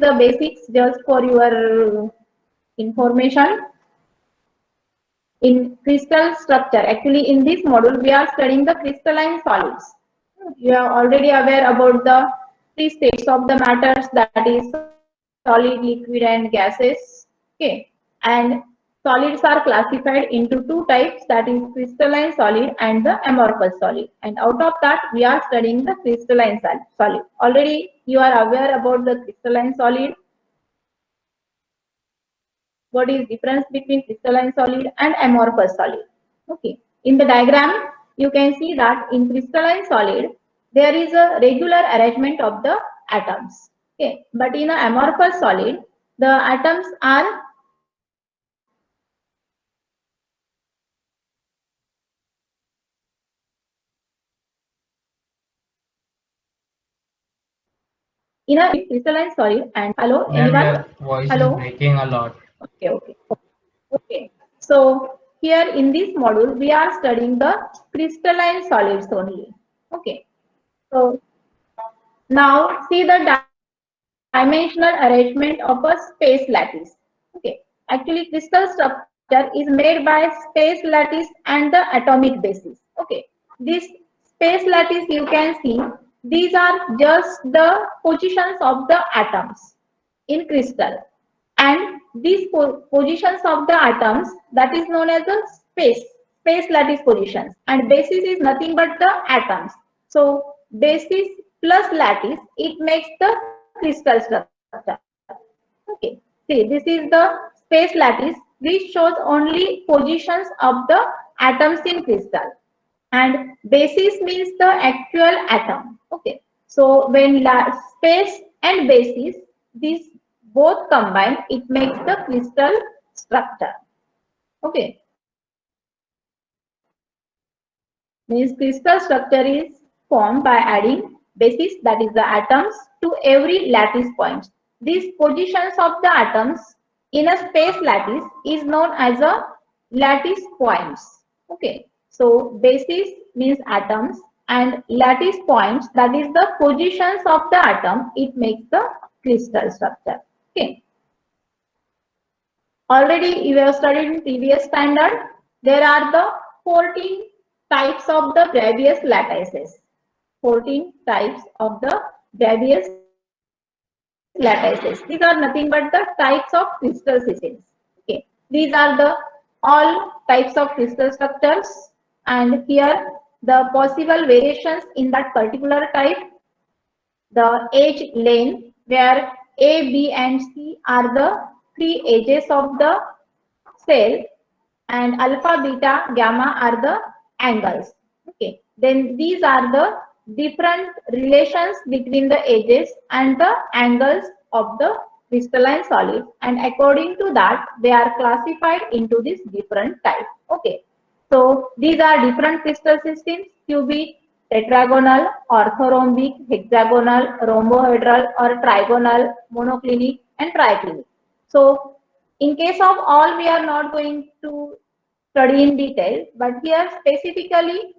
the basics just for your information. In crystal structure, actually in this module we are studying the crystalline solids. You are already aware about the three states of the matters, that is solid, liquid and gases. Okay, and solids are classified into two types, that is crystalline solid and the amorphous solid, and out of that we are studying the crystalline solid. Already you are aware about the crystalline solid. What is difference between crystalline solid and amorphous solid? Okay, in the diagram you can see that in crystalline solid there is a regular arrangement of the atoms. Okay, but in an amorphous solid the atoms are in a crystalline solid. And hello, Ma'am, anyone? your voice is Hello. breaking a lot. Okay, okay, okay. So here in this module we are studying the crystalline solids only. Okay. So now see the dimensional arrangement of a space lattice. Okay. Actually crystal structure is made by space lattice and the atomic basis. Okay. This space lattice you can see, these are just the positions of the atoms in crystal, and these positions of the atoms, that is known as the space lattice positions, and basis is nothing but the atoms. So basis plus lattice, it makes the crystal structure. Okay, see, this is the space lattice which shows only positions of the atoms in crystal, and basis means the actual atom. Okay, so when space and basis, these both combine, it makes the crystal structure. Okay, means crystal structure is formed by adding basis, that is the atoms, to every lattice point. These positions of the atoms in a space lattice is known as a lattice points. Okay, so basis means atoms and lattice points, that is the positions of the atom, it makes the crystal structure. Okay, already you have studied in previous standard. There are the 14 types of the Bravais lattices. 14 types of the Bravais lattices. These are nothing but the types of crystal systems. Okay, these are the all types of crystal structures, and here the possible variations in that particular type, the edge lane, where A, B and C are the three edges of the cell, and alpha, beta, gamma are the angles. Okay, then these are the different relations between the edges and the angles of the crystalline solids, and according to that they are classified into this different types. Okay, so these are different crystal systems: cubic, tetragonal, orthorhombic, hexagonal, rhombohedral or trigonal, monoclinic and triclinic. So in case of all, we are not going to study in detail, but here specifically,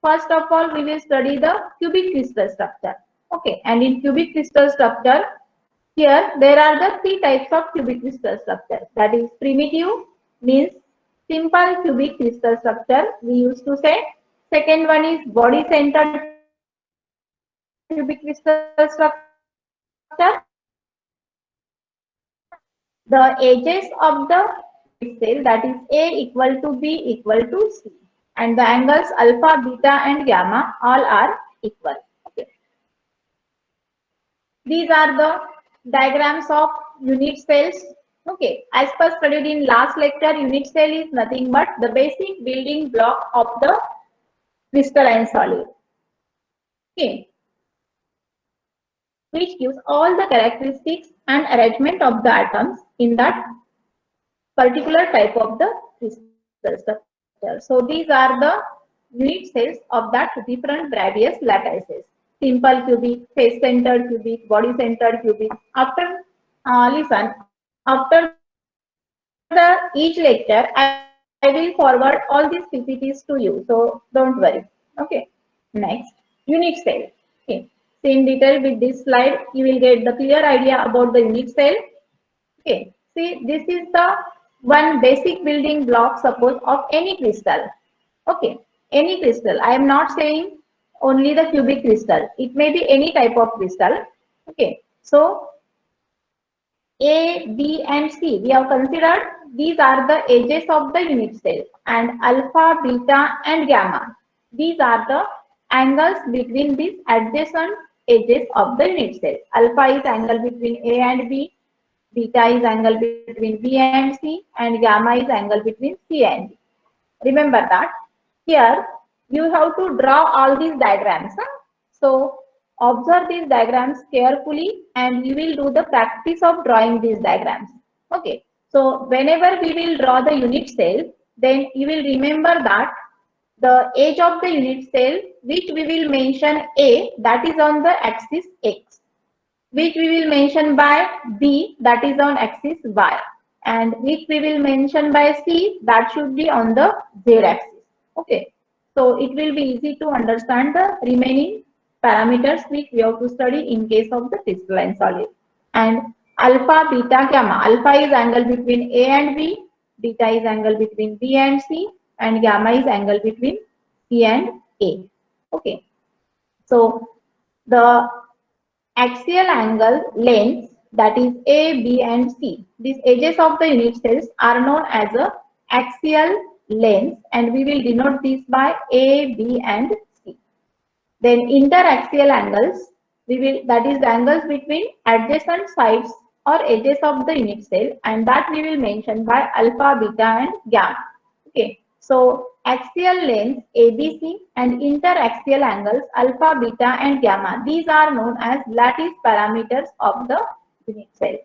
first of all, we will study the cubic crystal structure. Okay, and in cubic crystal structure, here there are the three types of cubic crystal structure. That is primitive, means simple cubic crystal structure, we used to say. Second one is body centered cubic crystal structure. The edges of the cubic cell, that is A equal to B equal to C, and the angles alpha, beta and gamma all are equal. Okay. These are the diagrams of unit cells. Okay, as per studied in last lecture, unit cell is nothing but the basic building block of the crystalline solid. Okay, which gives all the characteristics and arrangement of the atoms in that particular type of the crystal structure. So these are the unit cells of that different Bravais lattices: simple cubic, face centered cubic, body centered cubic. After listen, after the each lecture, I will forward all these PPTs to you. So don't worry. Okay. Next, unit cell. Okay. See, unit cell. see in detail with this slide, you will get the clear idea about the unit cell. Okay, see, this is the one basic building block, suppose, of any crystal. Okay, any crystal. I am not saying only the cubic crystal. It may be any type of crystal. Okay, so A, B, and C, we have considered these are the edges of the unit cell, and alpha, beta, and gamma. These are the angles between these adjacent edges of the unit cell. Alpha is angle between A and B, beta is angle between B and C, and gamma is angle between C and D. Remember that. Here you have to draw all these diagrams. So observe these diagrams carefully and you will do the practice of drawing these diagrams. Okay. So whenever we will draw the unit cell, then you will remember that the edge of the unit cell, which we will mention A, that is on the axis X, which we will mention by B, that is on axis Y, and which we will mention by C, that should be on the Z axis. Okay, so it will be easy to understand the remaining parameters which we have to study in case of the crystalline solid. And alpha, beta, gamma. Alpha is angle between A and B, beta is angle between B and C, and gamma is angle between C and A. Okay, so the axial angle lengths, that is A, B, and C. These edges of the unit cells are known as a axial lengths, and we will denote this by A, B, and C. Then interaxial angles, that is the angles between adjacent sides or edges of the unit cell, and that we will mention by alpha, beta, and gamma. Okay. So axial lengths ABC and interaxial angles alpha, beta, and gamma, these are known as lattice parameters of the unit cell.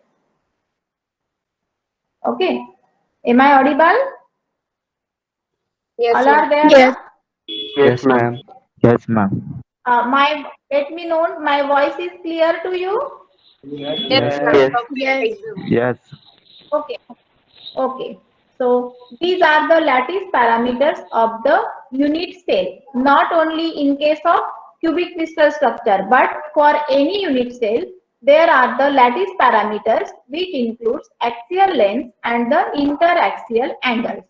Okay. Am I audible? Yes, All ma'am. are there? Yes. Yes, ma'am. Yes, ma'am. Let me know my voice is clear to you. Yes, Yes. ma'am. Yes. Yes. Yes. Okay. Okay. So these are the lattice parameters of the unit cell, not only in case of cubic crystal structure, but for any unit cell, there are the lattice parameters which includes axial length and the interaxial angles.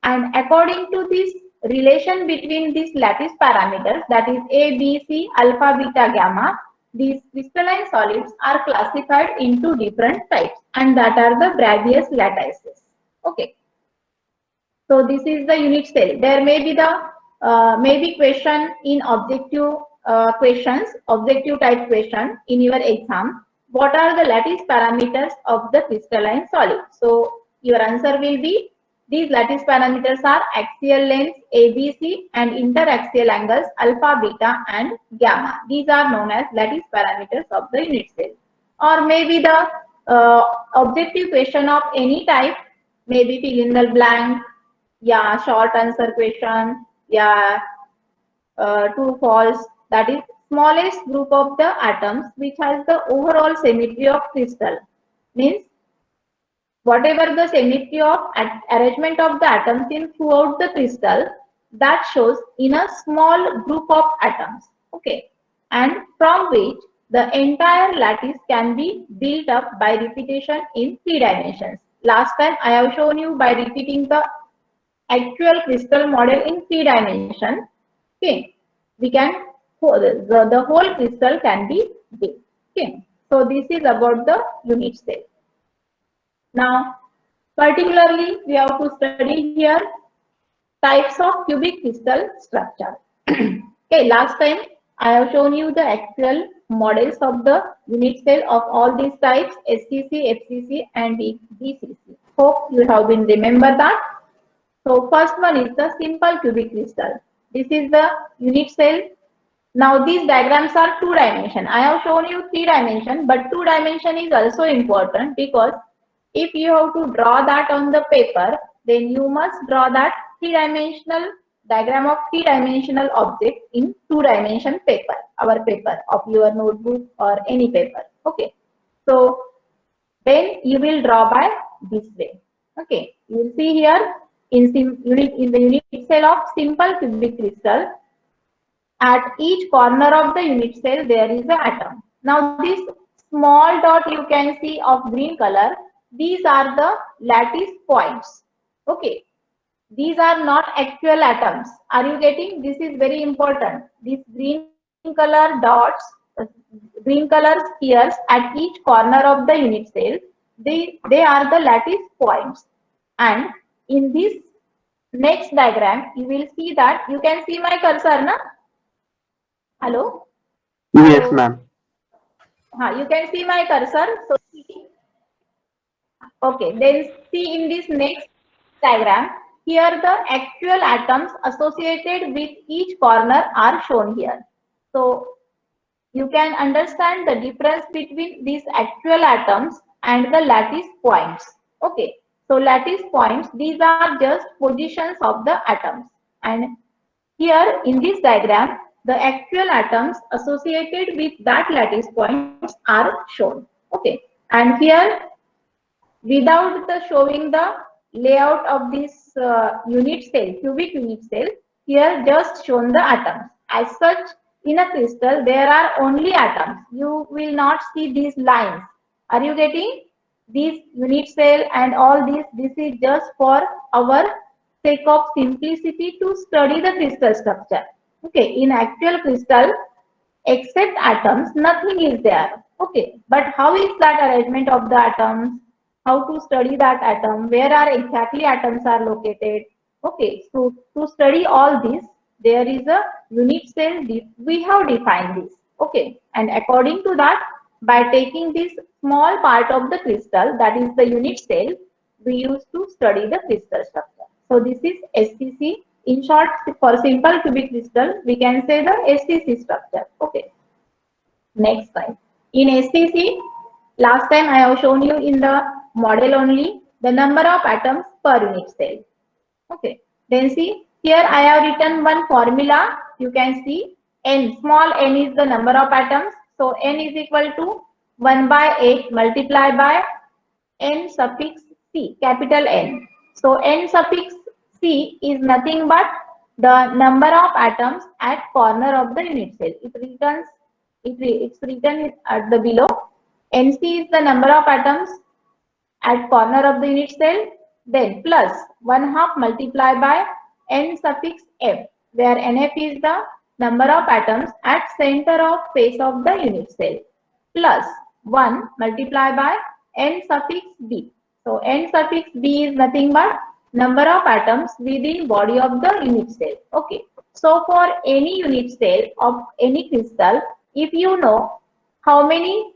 And according to this relation between these lattice parameters, that is A, B, C, alpha, beta, gamma, these crystalline solids are classified into different types, and that are the Bravais lattices. Okay. So this is the unit cell. There may be the maybe question in objective questions, objective type question in your exam. What are the lattice parameters of the crystalline solid? So your answer will be these lattice parameters are axial length ABC and interaxial angles alpha, beta, and gamma. These are known as lattice parameters of the unit cell. Or maybe the objective question of any type, maybe fill in the blank, yeah, short answer question, yeah, true, false. That is smallest group of the atoms which has the overall symmetry of crystal. Means whatever the symmetry of arrangement of the atoms in throughout the crystal, that shows in a small group of atoms. Okay, and from which the entire lattice can be built up by repetition in 3 dimensions. Last time I have shown you by repeating the actual crystal model in 3 dimensions. Okay, we can the whole crystal can be built. Okay, so this is about the unit cell. Now, particularly we have to study here types of cubic crystal structure. Okay, last time I have shown you the actual models of the unit cell of all these types, SCC, FCC, and DCC. Hope you have been remember that. So first one is the simple cubic crystal. This is the unit cell. Now these diagrams are 2 dimension. I have shown you 3 dimension, but 2 dimension is also important because if you have to draw that on the paper, then you must draw that 3-dimensional diagram of 3-dimensional object in 2-dimension paper, our paper of your notebook or any paper. Okay. So then you will draw by this way. Okay. You will see here in the unit cell of simple cubic crystal, At each corner of the unit cell, there is an atom. Now, this small dot you can see of green color, these are the lattice points. Okay. These are not actual atoms. Are you getting? This is very important. These green color dots, green color spheres at each corner of the unit cell, they are the lattice points. And in this next diagram, you will see that you can see my cursor, na? Hello? Yes, Hello? ma'am. You can see my cursor. So, okay, then see in this next diagram, here the actual atoms associated with each corner are shown here. So you can understand the difference between these actual atoms and the lattice points. Okay, so lattice points, these are just positions of the atoms. And here in this diagram, the actual atoms associated with that lattice points are shown. Okay, and here without the showing the layout of this unit cell, cubic unit cell, here just shown the atoms. As such, in a crystal, there are only atoms. You will not see these lines. Are you getting? These unit cell and all this is just for our sake of simplicity to study the crystal structure. Okay, in actual crystal, except atoms, nothing is there. Okay, but how is that arrangement of the atoms? How to study that atom? Where are exactly atoms are located? Okay, so to study all this, there is a unit cell. We have defined this. Okay, and according to that, by taking this small part of the crystal, that is the unit cell, we used to study the crystal structure. So this is SCC. In short, for simple cubic crystal, we can say the SCC structure. Okay. Next slide. In SCC, last time I have shown you in the model only the number of atoms per unit cell. Okay. Then see, here I have written one formula. You can see n, small n is the number of atoms. So n is equal to 1 by 8 multiplied by n suffix c, capital N. So n suffix c is nothing but the number of atoms at corner of the unit cell. It's written at the below. Nc is the number of atoms at corner of the unit cell, then plus 1 half multiplied by n suffix f, where nf is the number of atoms at center of face of the unit cell, plus 1 multiplied by n suffix b. So n suffix b is nothing but number of atoms within body of the unit cell. Okay. So for any unit cell of any crystal, if you know how many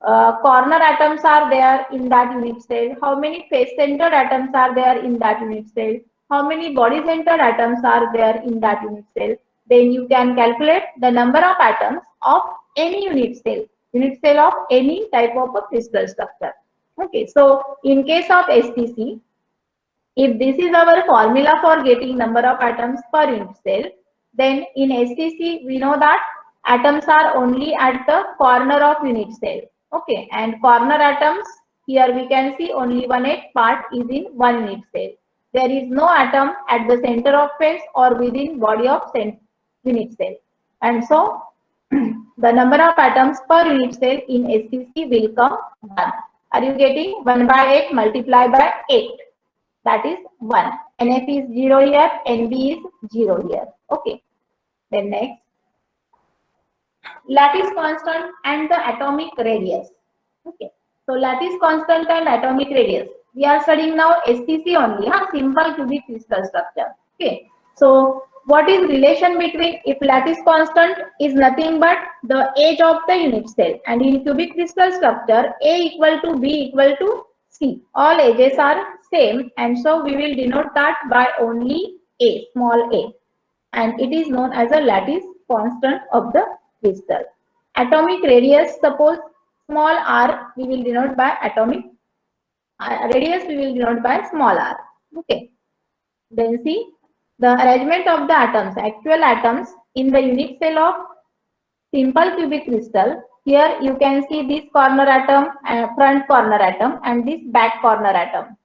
corner atoms are there in that unit cell, how many face centered atoms are there in that unit cell, how many body centered atoms are there in that unit cell, then you can calculate the number of atoms of any unit cell of any type of a crystal structure. Okay, so in case of STC, if this is our formula for getting number of atoms per unit cell, then in STC we know that atoms are only at the corner of unit cell. Okay, and corner atoms, here we can see only 1/8 part is in one unit cell. There is no atom at the center of face or within body of unit cell. And so the number of atoms per unit cell in STC will come 1. Are you getting 1 by 8 multiplied by 8? That is 1. NF is 0 here, NB is 0 here. Okay. Then next, lattice constant and the atomic radius. Okay. So lattice constant and atomic radius. We are studying now STC only, simple cubic crystal structure. Okay. So what is relation between, if lattice constant is nothing but the age of the unit cell, and in cubic crystal structure A equal to B equal to C. All ages are same, and so we will denote that by only A, small a, and it is known as a lattice constant of the crystal. Atomic radius, suppose small r, we will denote by atomic radius, we will denote by small r. Okay. Then see the arrangement of the atoms, actual atoms in the unit cell of simple cubic crystal. Here you can see this corner atom, front corner atom, and this back corner atom.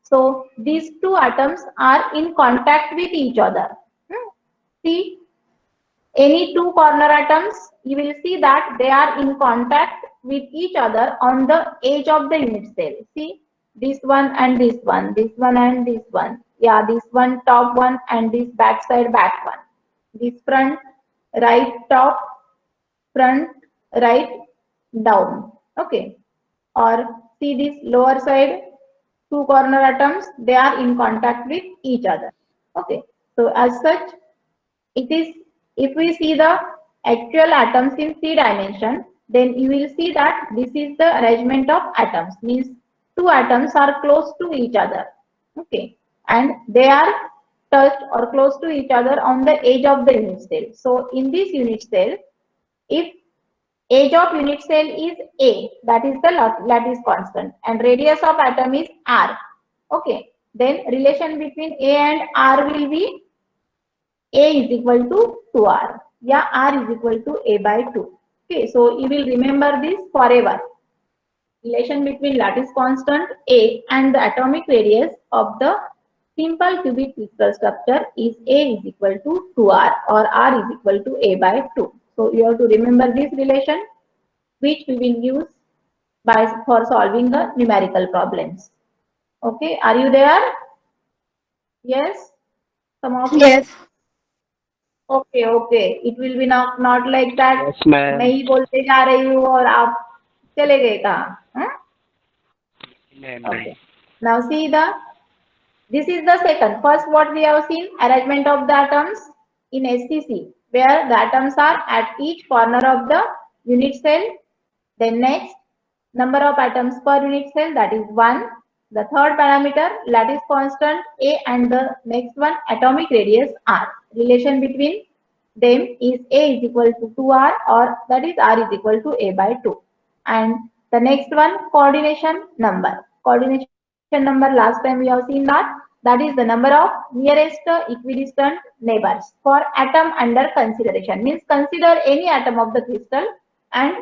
So these two atoms are in contact with each other. See, any two corner atoms, you will see that they are in contact with each other on the edge of the unit cell. See, this one and this one, this one and this one. Yeah, this one top one and this backside back one. This front right top, front right down. Okay. Or see this lower side, two corner atoms, they are in contact with each other. Okay. So as such, it is, if we see the actual atoms in 3 dimension, then you will see that this is the arrangement of atoms, means two atoms are close to each other. Okay. And they are touched or close to each other on the edge of the unit cell. So in this unit cell, if edge of unit cell is A, that is the lattice constant, and radius of atom is R. Okay. Then relation between A and R will be A is equal to 2R. Yeah, R is equal to A by 2. Okay, so you will remember this forever. Relation between lattice constant A and the atomic radius of the simple cubic crystal structure is A is equal to 2R or R is equal to A by 2. So you have to remember this relation, which we will use for solving the numerical problems. Okay, are you there? Yes, some of you. Yes. Okay okay, it will be not like that Yes, मैं ma'am. ही बोलते जा रही हूँ और आप चले गए कहाँ. Ma'am, ओके, नहीं. Now see the, this is the second. First, what we have seen, arrangement of the atoms in SCC, where the atoms are at each corner of the unit cell. Then next, number of atoms per unit cell, that is 1. The third parameter, lattice constant A, and the next one, atomic radius R. Relation between them is A is equal to 2R, or that is R is equal to A by 2. And the next one, coordination number. Coordination number, last time we have seen that is the number of nearest equidistant neighbors for atom under consideration. Means consider any atom of the crystal, and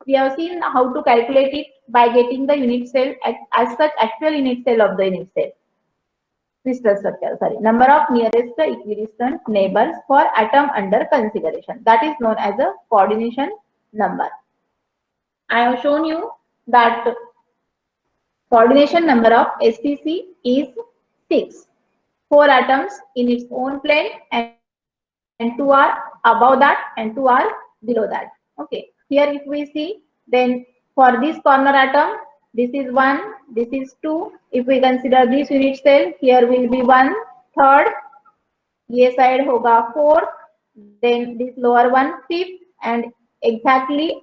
we have seen how to calculate it by getting the unit cell as such actual unit cell of the unit cell crystal structure. Sorry, number of nearest equidistant neighbors for atom under consideration. That is known as a coordination number. I have shown you that coordination number of SCC is 6. 4 atoms in its own plane and 2 are above that and 2 are below that. Okay. Here if we see, then for this corner atom, this is 1, this is 2. If we consider this unit cell, here will be 1 third, ये side होगा 4, then this lower one 5th, and exactly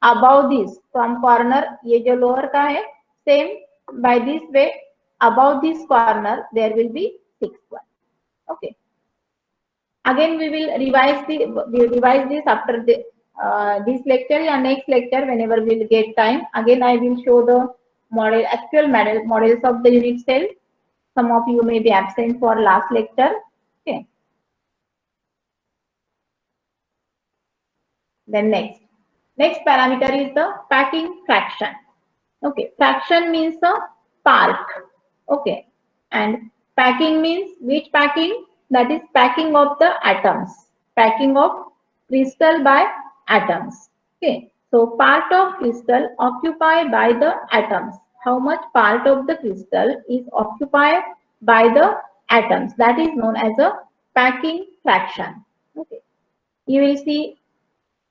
above this from corner, ये जो lower का है, same by this way, above this corner there will be 6th one. Okay. Again we will revise this after this lecture or next lecture whenever we will get time. Again I will show the actual models of the unit cell. Some of you may be absent for last lecture. Okay. Then next parameter is the packing fraction. Okay, fraction means a part. Okay, and packing means which packing? That is packing of the atoms, packing of crystal by atoms. Okay, so part of crystal occupied by the atoms. How much part of the crystal is occupied by the atoms? That is known as a packing fraction. Okay, you will see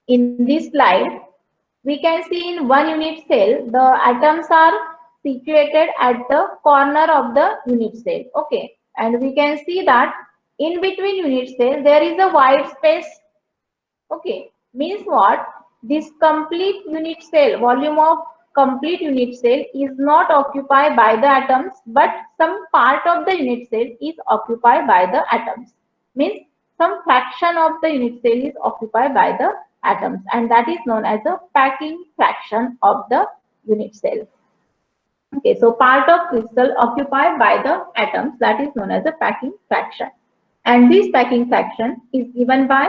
in this slide, we can see in one unit cell, the atoms are situated at the corner of the unit cell. Okay. And we can see that in between unit cell, there is a white space. Okay. Means what? This complete unit cell, volume of complete unit cell is not occupied by the atoms, but some part of the unit cell is occupied by the atoms. Means some fraction of the unit cell is occupied by the atoms, and that is known as the packing fraction of the unit cell. Okay, so part of crystal occupied by the atoms, that is known as the packing fraction. And this packing fraction is given by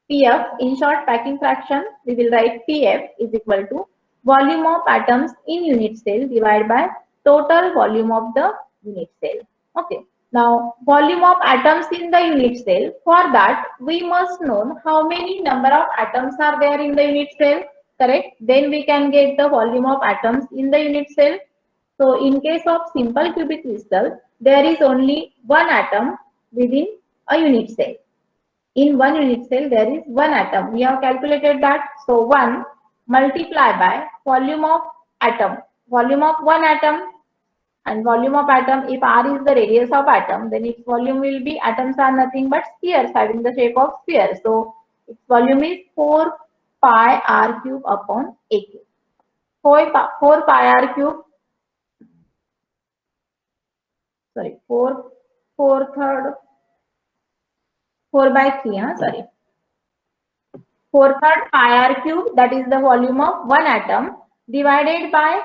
PF. In short, packing fraction, we will write PF is equal to volume of atoms in unit cell divided by total volume of the unit cell. Okay. Now, volume of atoms in the unit cell. For that, we must know how many number of atoms are there in the unit cell. Correct? Then we can get the volume of atoms in the unit cell. So, in case of simple cubic crystal, there is only one atom within a unit cell. In one unit cell, there is one atom. We have calculated that. So, 1 multiply by volume of atom. Volume of one atom and volume of atom, if r is the radius of atom, then its volume will be, atoms are nothing but spheres having the shape of sphere. So its volume is 4 pi r cube upon a cube. 4 pi r cube, sorry, 4 third, 4 by 3, sorry. 4 third pi r cube, that is the volume of one atom, divided by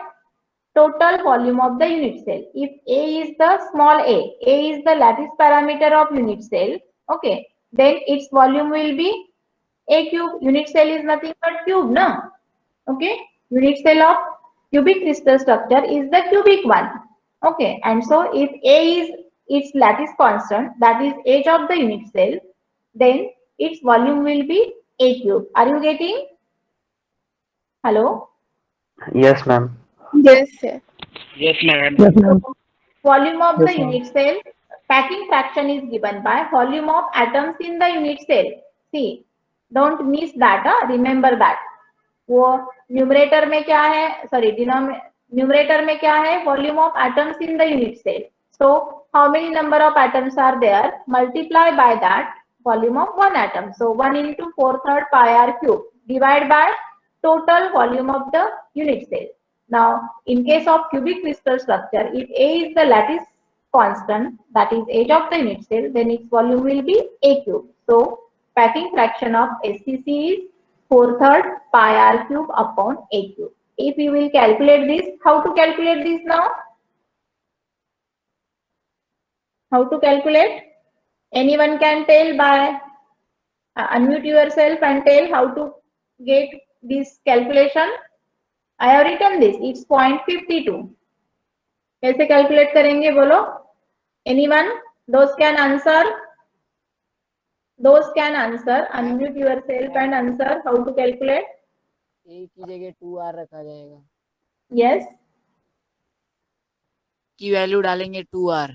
total volume of the unit cell. If A is the small a is the lattice parameter of unit cell, okay, then its volume will be a cube. Unit cell is nothing but cube, no? Okay, unit cell of cubic crystal structure is the cubic one. Okay, and so if A is its lattice constant, that is age of the unit cell, then its volume will be a cube. Are you getting? Hello? Yes, ma'am. Yes, sir. Yes, madam. Yes, ma'am. Volume of the Yes, ma'am. unit cell, packing fraction is given by volume of atoms in the unit cell. See, don't miss that, remember that. वो numerator में क्या है, sorry numerator में क्या है, volume of atoms in the unit cell. So how many number of atoms are there, multiply by that volume of one atom. So 1 into 4 third pi r cube divide by total volume of the unit cell. Now, in case of cubic crystal structure, if A is the lattice constant, that is age of the unit cell, then its volume will be A cube. So, packing fraction of SCC is 4 third pi r cube upon A cube. If you will calculate this, how to calculate this now? How to calculate? Anyone can tell by unmute yourself and tell how to get this calculation. I have written this. It's 0.52. कैसे calculate करेंगे बोलो? Anyone? Those can answer. Those can answer. Unmute yourself and answer how to calculate. A की जगह 2r रखा जाएगा. Yes. की value डालेंगे 2r.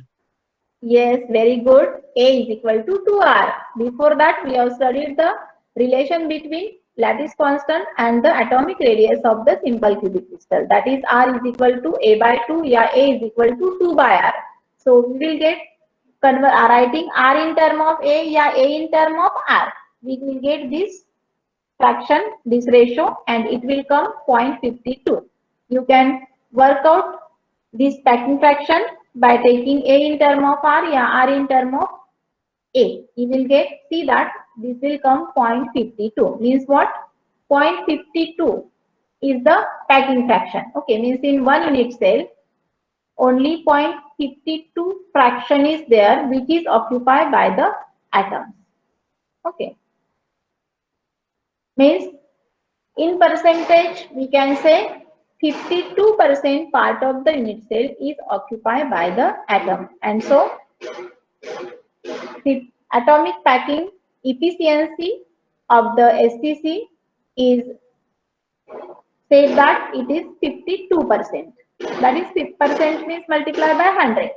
Yes, very good. A is equal to 2r. Before that, we have studied the relation between lattice constant and the atomic radius of the simple cubic crystal. That is, r is equal to a by 2, yeah, a is equal to 2 by r. So we will get writing r in term of a, yeah, a in term of r. We will get this fraction, this ratio, and it will come 0.52. You can work out this packing fraction by taking a in term of r, yeah, r in term of a. You will get, see that this will come 0.52. Means what? 0.52 is the packing fraction. Okay, means in one unit cell, only 0.52 fraction is there, which is occupied by the atoms. Okay. Means in percentage, we can say 52% part of the unit cell is occupied by the atom. And so, the atomic packing efficiency of the SCC is said that it is 52%. That is 50% means multiply by 100.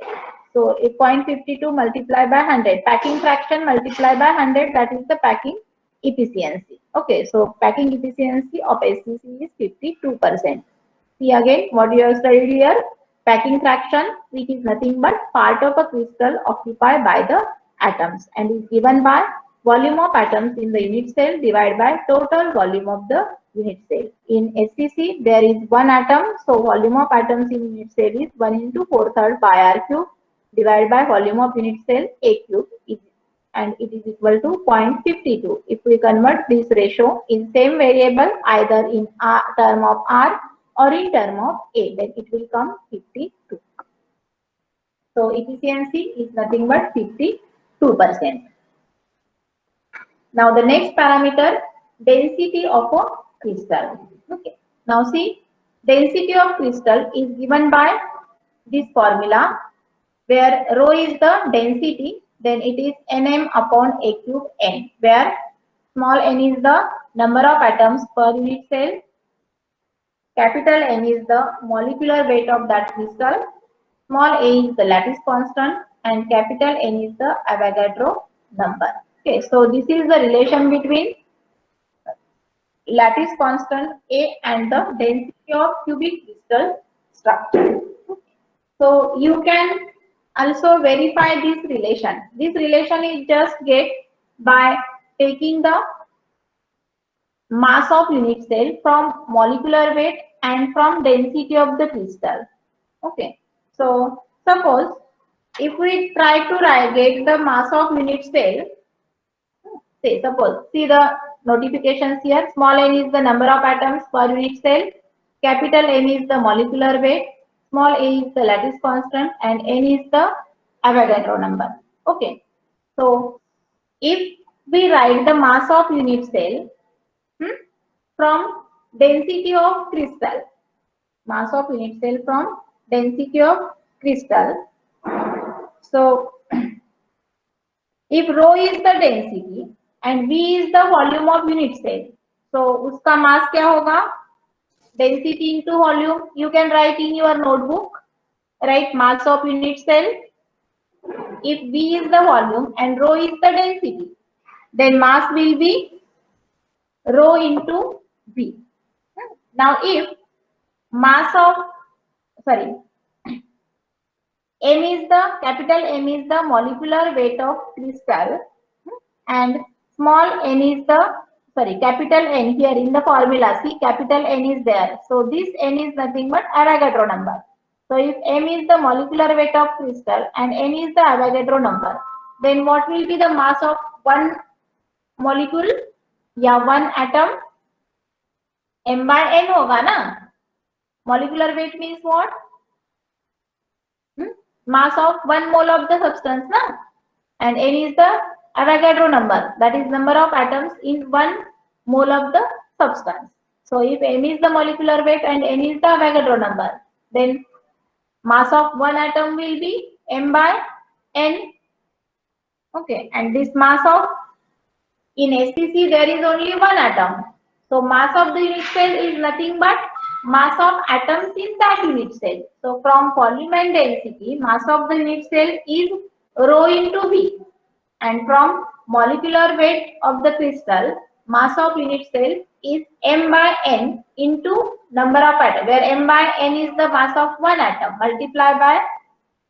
So, 0.52 multiply by 100. Packing fraction multiply by 100, that is the packing efficiency. Okay, so packing efficiency of SCC is 52%. See again what you have studied here. Packing fraction, which is nothing but part of a crystal occupied by the atoms and is given by volume of atoms in the unit cell divided by total volume of the unit cell. In SCC, there is one atom, so volume of atoms in unit cell is 1 into 4 third pi r cube divided by volume of unit cell a cube, and it is equal to 0.52. If we convert this ratio in same variable, either in term of r or in term of a, then it will come 52. So efficiency is nothing but 52%. Now the next parameter, density of a crystal. Okay. Now see, density of crystal is given by this formula. where rho is the density, then it is Nm upon A cube N, where small n is the number of atoms per unit cell, capital N is the molecular weight of that crystal, small a is the lattice constant, and capital N is the Avogadro number. Okay, so this is the relation between lattice constant A and the density of cubic crystal structure. So you can also verify this relation. This relation is just get by taking the mass of unit cell from molecular weight and from density of the crystal. Okay. So suppose if we try to get the mass of unit cell, say suppose, see the notifications here, small n is the number of atoms per unit cell, capital N is the molecular weight, small a is the lattice constant, and n is the Avogadro number. Okay. So if we write the mass of unit cell from density of crystal, mass of unit cell from density of crystal. So if rho is the density and V is the volume of unit cell, so उसका mass क्या होगा? Density into volume. You can write in your notebook. Write mass of unit cell. If V is the volume and rho is the density, then mass will be rho into V. Now if mass of, sorry, M is the, capital M is the molecular weight of crystal and small n is the, sorry, capital N here in the formula, see capital N is there. So this N is nothing but Avogadro number. So if M is the molecular weight of crystal and N is the Avogadro number, then what will be the mass of one molecule? Yeah, one atom. M by N होगा ना? Molecular weight means what? Mass of 1 mole of the substance, na? And N is the Avogadro number, that is number of atoms in 1 mole of the substance. So if M is the molecular weight and N is the Avogadro number, then mass of one atom will be M by N. Okay, and this mass of, in SCC there is only one atom. So mass of the unit cell is nothing but mass of atoms in that unit cell. So from volume and density, mass of the unit cell is rho into V. And from molecular weight of the crystal, mass of unit cell is M by N into number of atoms, where M by N is the mass of one atom multiplied by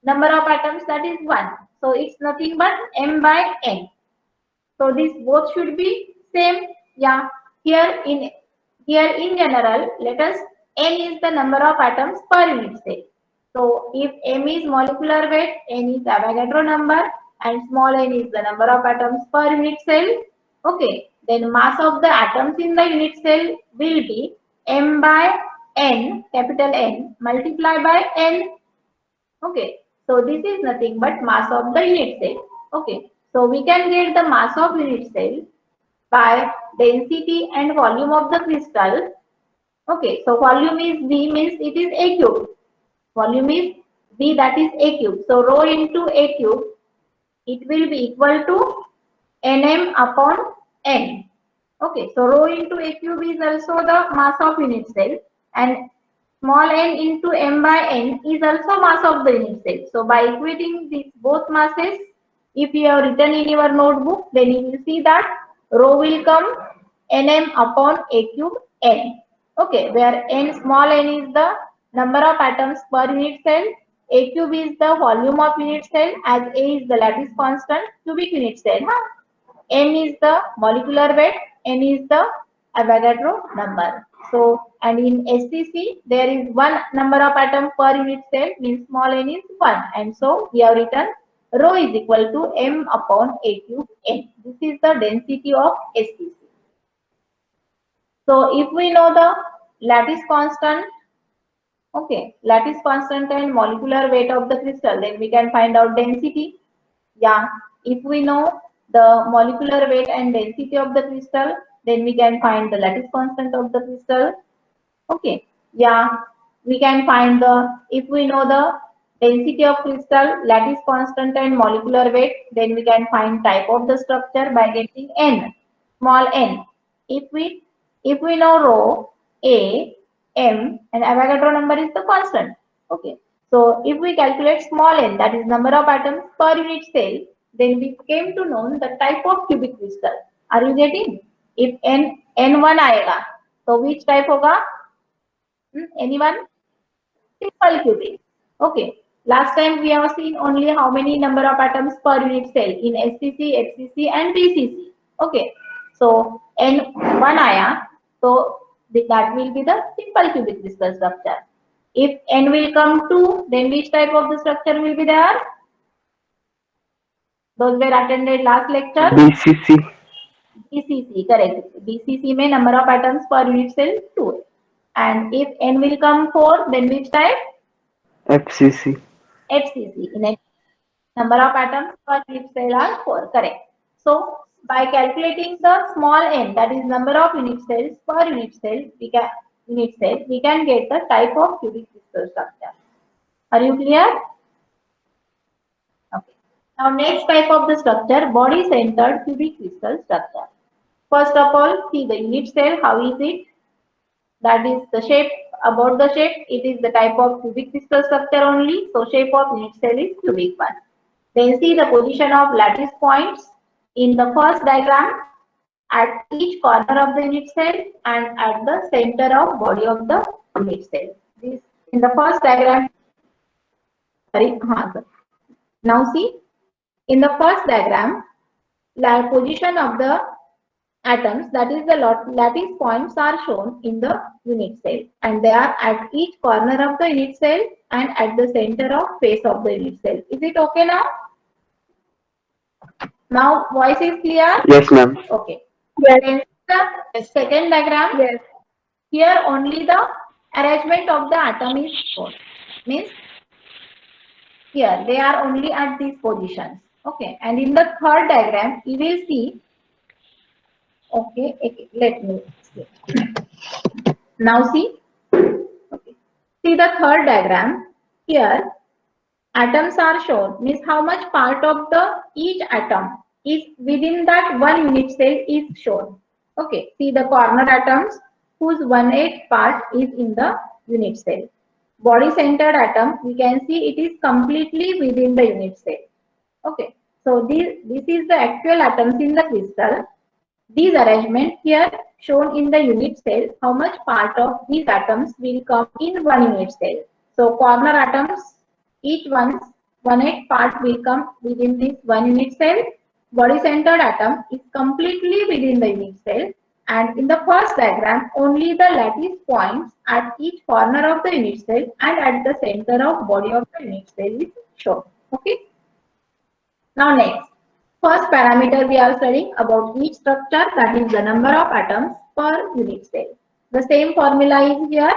number of atoms, that is 1. So it's nothing but M by N. So these both should be same. Yeah. Here in general, let us, N is the number of atoms per unit cell. So if M is molecular weight, N is Avogadro number, and small n is the number of atoms per unit cell. Okay. Then mass of the atoms in the unit cell will be M by N, capital N, multiplied by N. Okay. So this is nothing but mass of the unit cell. Okay. So we can get the mass of unit cell by density and volume of the crystal. Okay, so volume is V, means it is A cube. Volume is V, that is A cube. So rho into A cube, it will be equal to Nm upon N. Okay, so rho into A cube is also the mass of unit cell, and small n into M by N is also mass of the unit cell. So by equating these both masses, if you have written in your notebook, then you will see that rho will come Nm upon A cube N. Okay, where N, small n is the number of atoms per unit cell, A cube is the volume of unit cell, as A is the lattice constant, cubic unit cell. N is the molecular weight, N is the Avogadro number. So, and in SCC, there is one number of atom per unit cell, means small n is 1. And so, we have written rho is equal to M upon A cube N. This is the density of SCC. So, if we know the lattice constant, okay, lattice constant and molecular weight of the crystal, then we can find out density. Yeah, if we know the molecular weight and density of the crystal, then we can find the lattice constant of the crystal. Okay, yeah, we can find the, if we know the density of crystal, lattice constant and molecular weight. Then we can find type of the structure by getting n, small n. If we know rho, A, M, and Avogadro number is the constant. Okay. So if we calculate small n, that is number of atoms per unit cell, then we came to know the type of cubic crystal. Are you getting? If n1 आएगा, तो which type होगा? Anyone? Simple cubic. Okay. Last time we have seen only how many number of atoms per unit cell in SCC, FCC, and BCC. Okay. So n1 आया, so that will be the simple cubic crystal structure. If n will come 2, then which type of the structure will be there? Those were attended last lecture. BCC. BCC, correct. BCC में number of atoms per unit cell 2. And if n will come 4, then which type? FCC. FCC. In a number of atoms per unit cell are 4. Correct. So by calculating the small n, that is number of unit cells per unit cell, we can get the type of cubic crystal structure. Are you clear? Okay. Now next type of the structure, body centered cubic crystal structure. First of all, see the unit cell. How is it? That is the shape. About the shape, it is the type of cubic crystal structure only. So shape of unit cell is cubic one. Then see the position of lattice points in the first diagram at each corner of the unit cell and at the center of body of the unit cell. This in the first diagram. Sorry, now see in the first diagram, position of the atoms, that is the lattice points, are shown in the unit cell and they are at each corner of the unit cell and at the center of face of the unit cell. Is it okay now? Now voice is clear? Yes, ma'am. Okay. Yes. Then the second diagram, Yes. here only the arrangement of the atom is shown. Means here they are only at these positions. Okay. And in the third diagram, you will see. Okay, let me see. Now see. Okay. See the third diagram. Here atoms are shown. Means how much part of the each atom is within that one unit cell is shown. Okay. See the corner atoms whose 1/8 part is in the unit cell. Body centered atom, we can see it is completely within the unit cell. Okay. So this is the actual atoms in the crystal. These arrangement here shown in the unit cell, how much part of these atoms will come in one unit cell. So corner atoms, each one's 1/8 part will come within this one unit cell. Body centered atom is completely within the unit cell. And in the first diagram, only the lattice points at each corner of the unit cell and at the center of body of the unit cell is shown. Okay. Now next. First parameter we are studying about each structure, that is the number of atoms per unit cell. The same formula is here.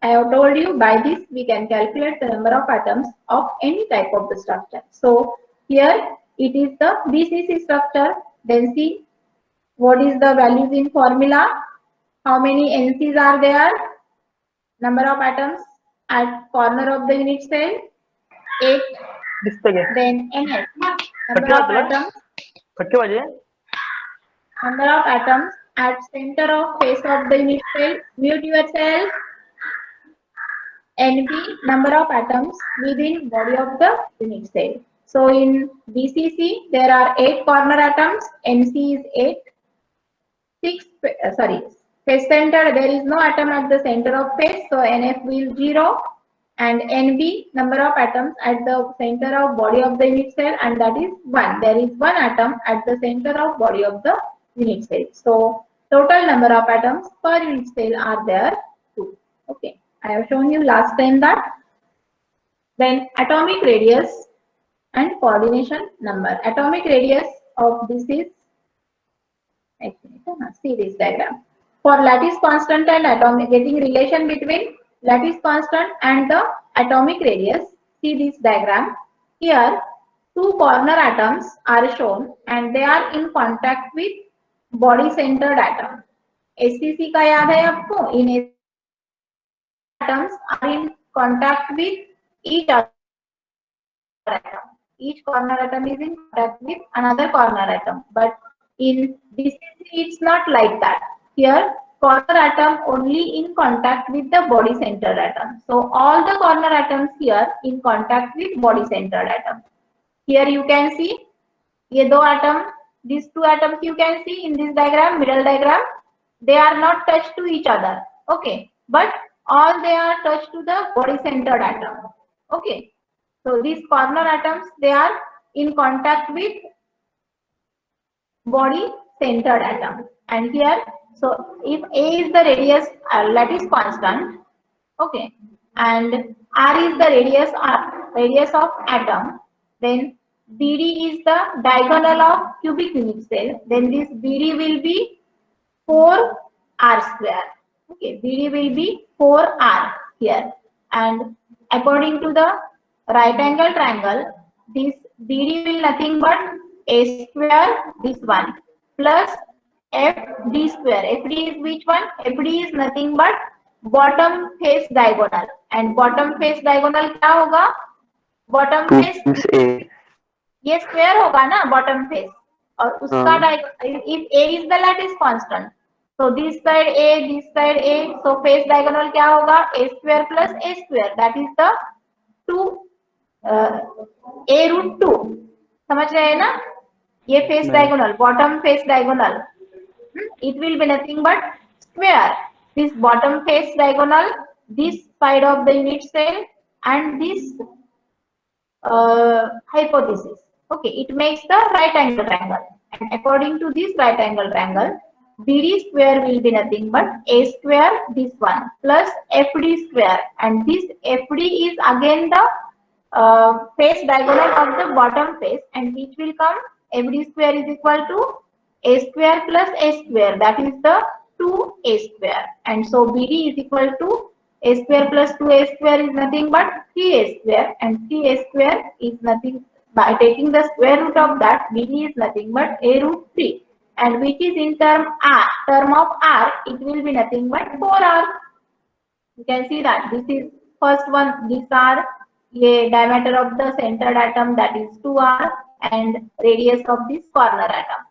I have told you by this we can calculate the number of atoms of any type of the structure. So here it is the BCC structure. Then see what is the values in formula. How many NCs are there? Number of atoms at corner of the unit cell 8. Then NS. Number of atoms. Number of atoms at center of face of the unit cell. Mute yourself. NB, number of atoms within body of the unit cell. So in BCC there are 8 corner atoms. NC is 8. Face center, there is no atom at the center of face. So NF will 0. And NB, number of atoms at the center of body of the unit cell, and that is 1. There is 1 atom at the center of body of the unit cell. So total number of atoms per unit cell are there 2. Okay, I have shown you last time that. Then atomic radius and coordination number. Atomic radius of this is, see this diagram. For lattice constant and atomic, getting relation between lattice constant and the atomic radius, see this diagram. Here 2 corner atoms are shown and they are in contact with body centered atom. SCC का याद है आपको? In atoms are in contact with each other atom. Each corner atom is in contact with another corner atom. But in BCC, it's not like that. Here, corner atom only in contact with the body centered atom. So all the corner atoms here in contact with body centered atom. Here you can see ये दो atom, these two atoms you can see in this diagram, middle diagram, they are not touched to each other. Okay, but all they are touched to the body centered atom. Okay, so these corner atoms, they are in contact with body centered atom. And here, so if A is the radius, lattice constant, okay, and R is the radius of atom, then BD is the diagonal of cubic unit cell, then this BD will be 4R square. Okay, BD will be 4R here. And according to the right angle triangle, this BD will nothing but A square, this one, plus FD square. FD is which one? FD is nothing but bottom face diagonal. And bottom face diagonal क्या होगा? Bottom 2 face times A. ये square होगा ना bottom face और उसका if A is the lattice constant so this side A so face diagonal क्या होगा a square plus a square that is the 2 a root 2 समझ रहे हैं ना ये face diagonal bottom face diagonal it will be nothing but square this bottom face diagonal this side of the unit cell and this hypothesis. Okay, it makes the right angle triangle. And according to this right angle triangle, BD square will be nothing but A square, this one, plus FD square. And this FD is again the face diagonal of the bottom face, and which will come FD square is equal to A square plus A square. That is the 2A square. And so BD is equal to A square plus 2A square is nothing but 3A square, and 3A square is nothing, by taking the square root of that, BD is nothing but A root 3, and which is in term of R, it will be nothing but 4R. You can see that this is first one, these are a diameter of the centered atom, that is 2R, and radius of this corner atom.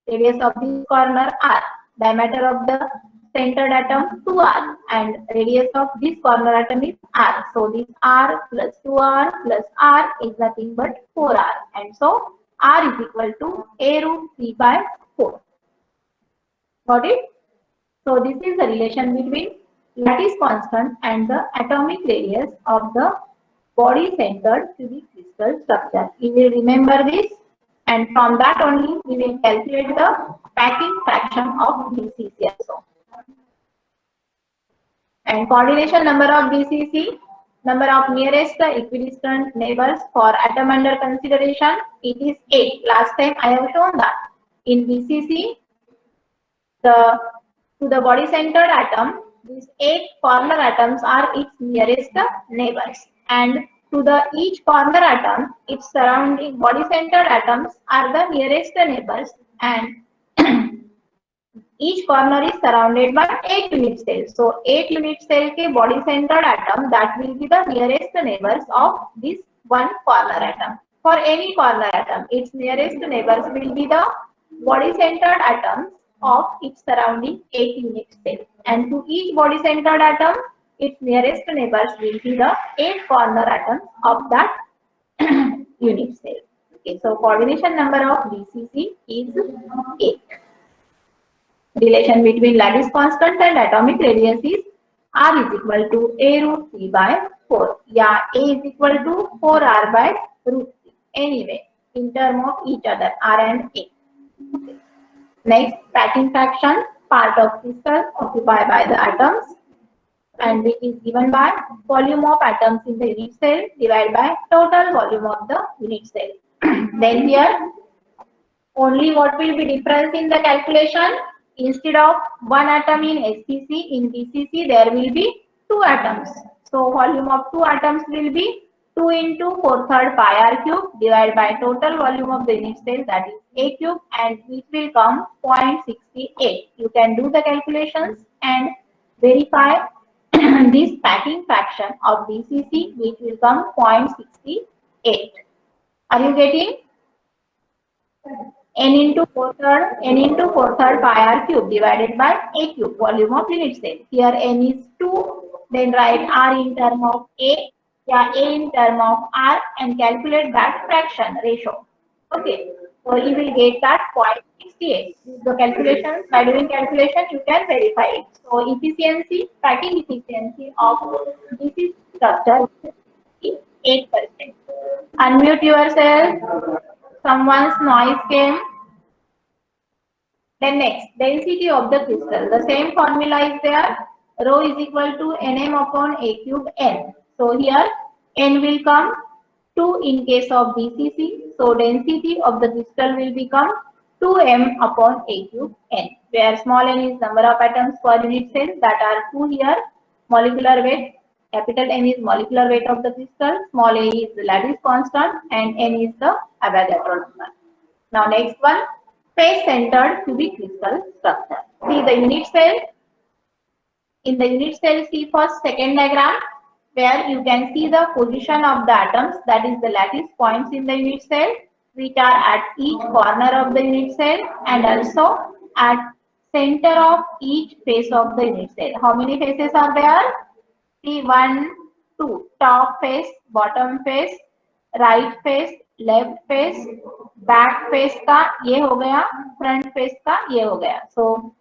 Radius of this corner R, diameter of the centered atom 2R, and radius of this corner atom is R. So this R plus 2R plus R is nothing but 4R, and so R is equal to A root 3 by 4. Got it? So this is the relation between lattice constant and the atomic radius of the body centered cubic crystal structure. You will remember this, and from that only we will calculate the packing fraction of BCC also. And coordination number of BCC, number of nearest equidistant neighbors for atom under consideration, it is 8. Last time I have shown that in BCC, to the body centered atom, these 8 corner atoms are its nearest neighbors, and to the each corner atom, its surrounding body centered atoms are the nearest neighbors, and each corner is surrounded by 8 unit cells. So 8 unit cell के body centered atom, that will be the nearest neighbors of this one corner atom. For any corner atom, its nearest neighbors will be the body centered atoms of its surrounding 8 unit cells. And to each body centered atom, its nearest neighbors will be the 8 corner atoms of that unit cell. Okay, so coordination number of BCC is 8. Relation between lattice constant and atomic radius is R is equal to A root 3 by 4. Yeah, A is equal to 4R by root 3. Anyway, in terms of each other, R and A. Okay. Next, packing fraction, part of crystal occupied by the atoms, and which is given by volume of atoms in the unit cell divided by total volume of the unit cell. Then here, only what will be difference in the calculation? Instead of one atom in SPC, in BCC there will be 2 atoms. So volume of 2 atoms will be 2 into 4/3 pi r cube divided by total volume of the unit cell, that is A cube, and which will come 0.68. You can do the calculations and verify this packing fraction of BCC, which will come 0.68. Are you getting? N into 4/3 pi r cube divided by a cube, volume of unit cell. Here n is 2, then write r in term of a, yeah, a in term of r, and calculate that fraction ratio. Okay, so you will get that 0.68. The calculation, by doing calculation, you can verify it. So efficiency, packing efficiency of this structure is 8%. Unmute yourself. Someone's noise came. Then next, density of the crystal. The same formula is there. Rho is equal to Nm upon A cube N. So here N will come 2 in case of BCC. So density of the crystal will become 2m upon A cube N, where small n is number of atoms per unit cell, that are 2 here. Molecular weight, capital N is molecular weight of the crystal, small a is the lattice constant, and n is the Avogadro number. Now next one, face-centered cubic crystal structure. See the unit cell. In the unit cell, see first second diagram, where you can see the position of the atoms, that is the lattice points in the unit cell, which are at each corner of the unit cell and also at center of each face of the unit cell. How many faces are there? See 1, 2, top face, bottom face, right face, left face, back face का ये हो गया, front face का ये हो गया. So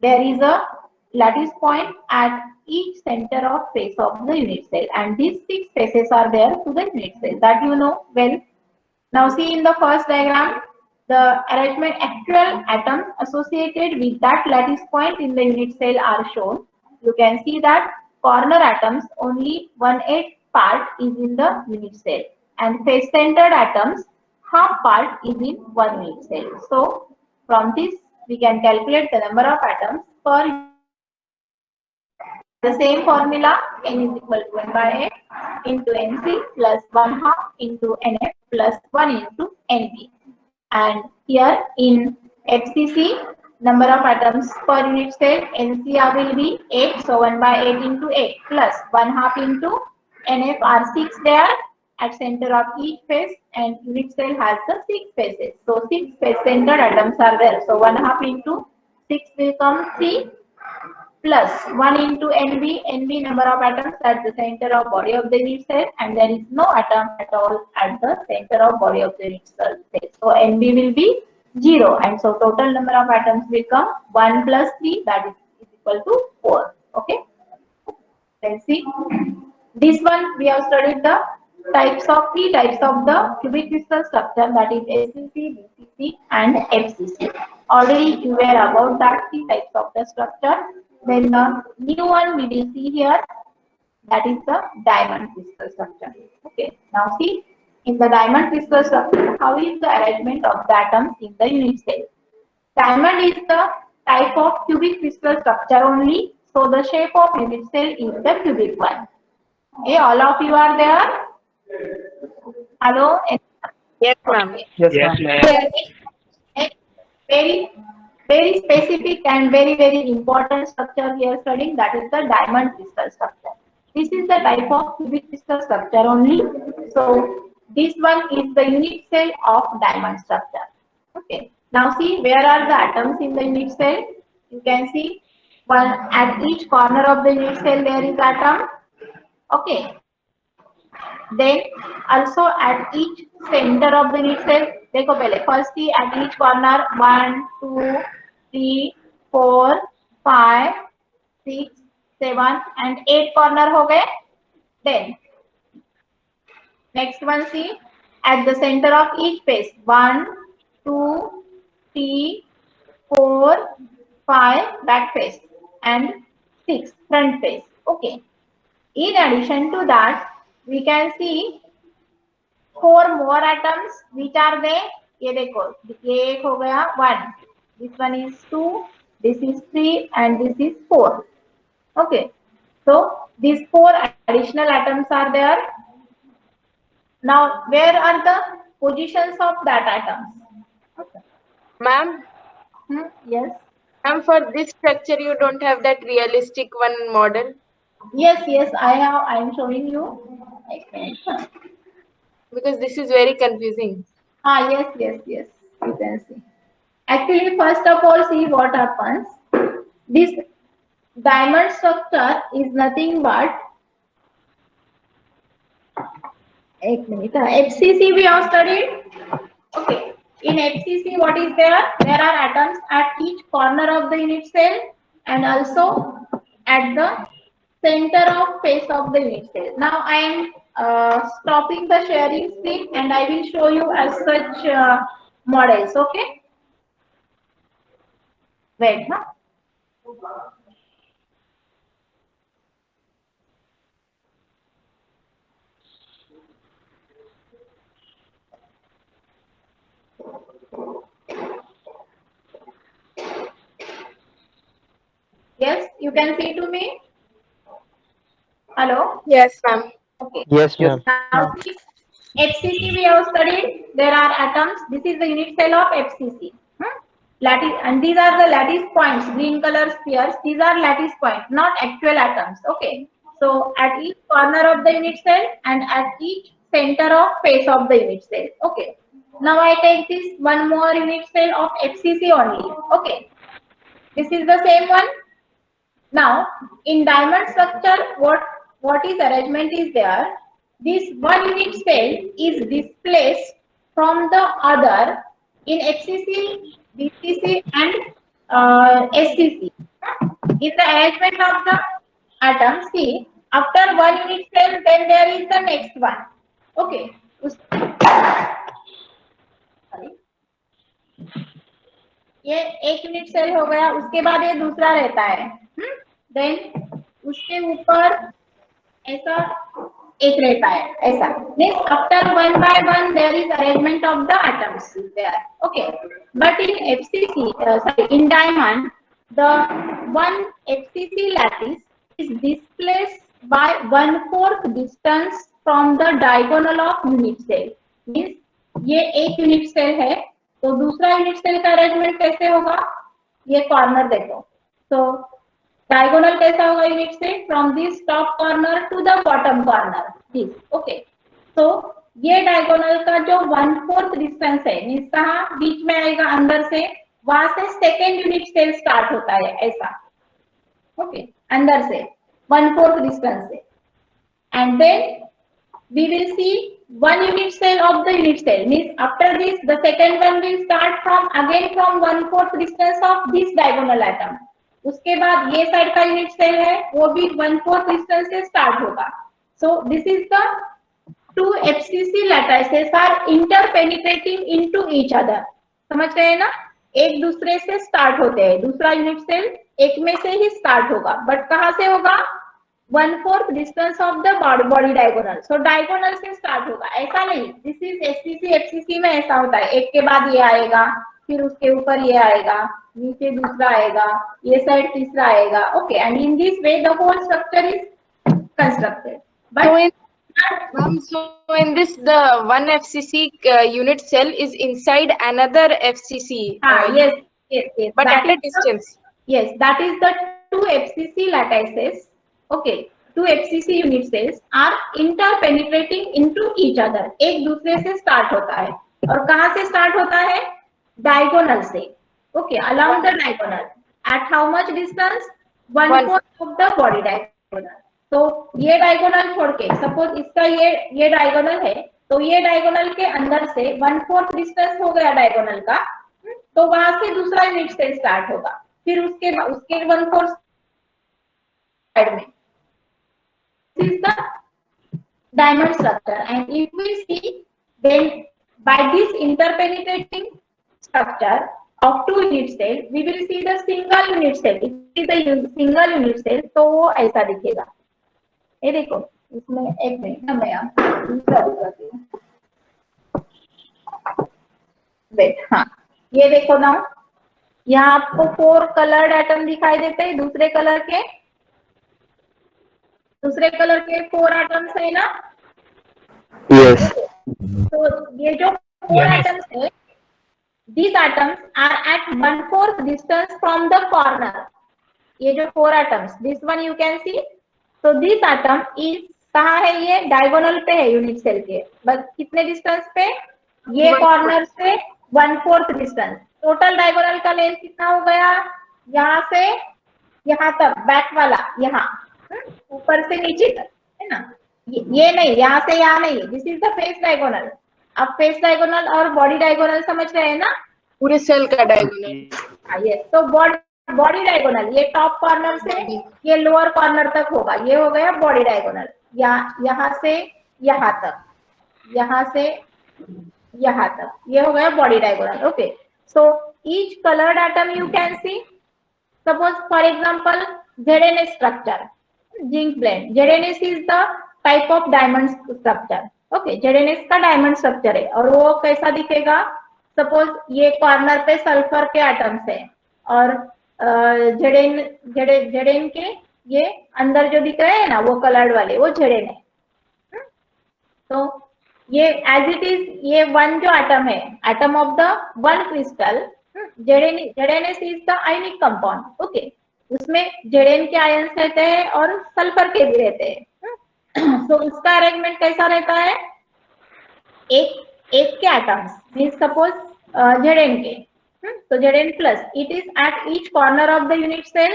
there is a lattice point at each center of face of the unit cell, and these 6 faces are there to the unit cell, that you know well. Now see in the first diagram, the arrangement actual atoms associated with that lattice point in the unit cell are shown. You can see that corner atoms, only 1/8 part is in the unit cell, and face centered atoms, half part is in one unit cell. So from this we can calculate the number of atoms per the same formula. N is equal to 1 by A into Nc plus 1/2 into Nf plus 1 into Np. And here in FCC, number of atoms per unit cell, NCR will be 8. So 1 by 8 into 8 plus 1/2 into Nf are 6 there at center of each face, and unit cell has the 6 faces. So 6 face centered atoms are there. So 1/2 into 6 will come 3 plus 1 into NB number of atoms at the center of body of the unit cell, and there is no atom at all at the center of body of the unit cell. So NB will be 0, and so total number of atoms will come 1 plus 3, that is equal to 4. Okay. Let's see. This one we have studied the three types of the cubic crystal structure, that is SCC, BCC, and FCC. Already you were about that 3 types of the structure. Then the new one we will see here, that is the diamond crystal structure. Okay. Now see, in the diamond crystal structure, how is the arrangement of the atoms in the unit cell? Diamond is the type of cubic crystal structure only, so the shape of unit cell is the cubic one. Okay, all of you are there? Hello? Yes, ma'am. Yes, ma'am. Very specific and very important structure we are studying, that is the diamond crystal structure. This is the type of cubic crystal structure only. So this one is the unit cell of diamond structure. Okay. Now see, where are the atoms in the unit cell? You can see one at each corner of the unit cell there is atom. Okay. Then also at each center of the unit cell, देखो पहले first see at each corner 1, 2, 3, 4, 5, 6, 7 and 8 corner हो गए. Then next one see at the center of each face 1, 2, 3, 4, 5 back face and 6 front face. Okay. In addition to that, we can see 4 more atoms, which are they? ये देखो, ये एक हो गया 1, this one is 2, this is 3 and this is 4. Okay, so these 4 additional atoms are there. Now where are the positions of that atoms? Okay. Ma'am, Yes. ma'am, for this structure you don't have that realistic one model. Yes, I am showing you. because this is very confusing. Yes. You can see. Actually, first of all, see what happens. This diamond structure is nothing but FCC we have studied. Okay. In FCC, what is there? There are atoms at each corner of the unit cell and also at the center of face of the unit cell. Now I am stopping the sharing screen and I will show you as such models. Okay. Wait. Huh? Yes, you can see to me. Hello. Yes, ma'am. Okay. Yes, ma'am. Now, see, FCC we have studied. There are atoms. This is the unit cell of FCC. Lattice, and these are the lattice points. Green color spheres. These are lattice points, not actual atoms. Okay. So at each corner of the unit cell and at each center of face of the unit cell. Okay. Now I take this one more unit cell of FCC only. Okay. This is the same one. Now, in diamond structure, what is arrangement is there? This one unit cell is displaced from the other in HCC, BCC, and SCC. In the arrangement of the atom, see, after one unit cell, then there is the next one. Okay. Sorry. ये एक unit cell हो गया, उसके बाद ये दूसरा रहता है, देन उसके ऊपर ऐसा एक रहता है, ऐसा means after one by one there is arrangement of the atoms there. Okay, but in FCC sorry, in diamond the one FCC lattice is displaced by 1/4 distance from the diagonal of unit cell. Means ये एक unit cell है तो दूसरा unit cell का arrangement कैसे होगा? ये corner देखो, तो डायगोनल कैसा होगा यूनिट से? From this top corner to the bottom corner this. Okay, तो ये डायगोनल का जो 1/4 डिस्टेंस है मीन्स कहाँ बीच में आएगा अंदर से, वहां से सेकेंड यूनिट सेल स्टार्ट होता है ऐसा. ओके, अंदर से 1/4 डिस्टेंस से, and then we will see one unit cell of the unit cell means after this the second one will start from again from 1/4 distance of this diagonal atom. उसके बाद ये side का unit cell है वो भी 1/4 distance से start होगा. so this is the two FCC lattices are interpenetrating into each other. समझ रहे हैं ना? एक दूसरे से स्टार्ट होते हैं, दूसरा यूनिट सेल एक में से ही स्टार्ट होगा, बट कहाँ से होगा? 1/4 distance of the body diagonal. So diagonal से स्टार्ट होगा, ऐसा नहीं. This is SCC. एफसीसी में ऐसा होता है, एक के बाद ये आएगा, फिर उसके ऊपर ये आएगा, नीचे दूसरा आएगा, ये साइड तीसरा आएगा. Okay, and in this way the whole structure is constructed. So in this the one FCC unit cell is inside another FCC. Yes. But at a distance. Yes, that is the two FCC lattices. Okay, two FCC unit cells are interpenetrating into each other. एक दूसरे से start होता है, और कहाँ से start होता है? डायगोनल से. Okay, along the diagonal at how much distance? 1/4 of the body diagonal. तो ये डायगोनल छोड़ के सपोज इसका ये डायगोनल है, तो ये डायगोनल के अंदर से 1/4 डिस्टेंस हो गया डायगोनल का, तो वहां से दूसरा यूनिट सेल स्टार्ट होगा, फिर उसके 1/4 साइड में. This is the diamond structure, and if we see then by this interpenetrating structure of two unit cells, we will see the single unit cell. It is a single unit cell, तो वो ऐसा दिखेगा. ये देखो, इसमें एक minute मैं यहाँ दूसरा दिखाती हूँ. वेट, हाँ, ये देखो ना, यहाँ आपको 4 कलर्ड एटम दिखाई देते हैं. दूसरे कलर के 4 एटम्स है ना? Yes. तो ये जो 4 एटम्स है, these atoms are at 1/4 distance from the corner. ये जो 4 atoms, this one you can see. So this atom is कहाँ है ये? डायगोनल पे है यूनिट सेल के, बस कितने डिस्टेंस पे? ये कॉर्नर से 1/4 डिस्टेंस। टोटल डायगोनल का लेंथ कितना हो गया? यहाँ से यहाँ तक, बैक वाला यहाँ, ऊपर से नीचे तक, है ना? ये नहीं, यहाँ से यहाँ नहीं, this is the face diagonal. अब फेस डायगोनल और बॉडी डायगोनल समझ रहे हैं ना? पूरे सेल का डायगोनल। यस, तो बॉडी डायगोनल ये टॉप कॉर्नर से ये लोअर कॉर्नर तक होगा, ये हो गया बॉडी डायगोनल। यहाँ से यहाँ तक, यहाँ से यहाँ तक, ये हो गया body diagonal. Okay, so each coloured atom you can see, suppose for example ZNS structure, zinc blende. ZNS is the type of diamond structure. Okay, ZNS का डायमंड स्ट्रक्चर है, और वो कैसा दिखेगा? सपोज ये कॉर्नर पे सल्फर के atoms है, और ZN के ये अंदर जो दिख रहे हैं ना, वो कलर्ड वाले, वो ZN है। तो ये एज इट इज, ये वन जो एटम है, atom of the one crystal, ZNS is the ionic compound. Okay, उसमें ZN के आयंस रहते हैं और सल्फर के भी रहते हैं। तो उसका अरेंजमेंट कैसा रहता है? एक के एटम्स, मीन सपोज ZN के, तो ZN plus, it is at each corner of the unit cell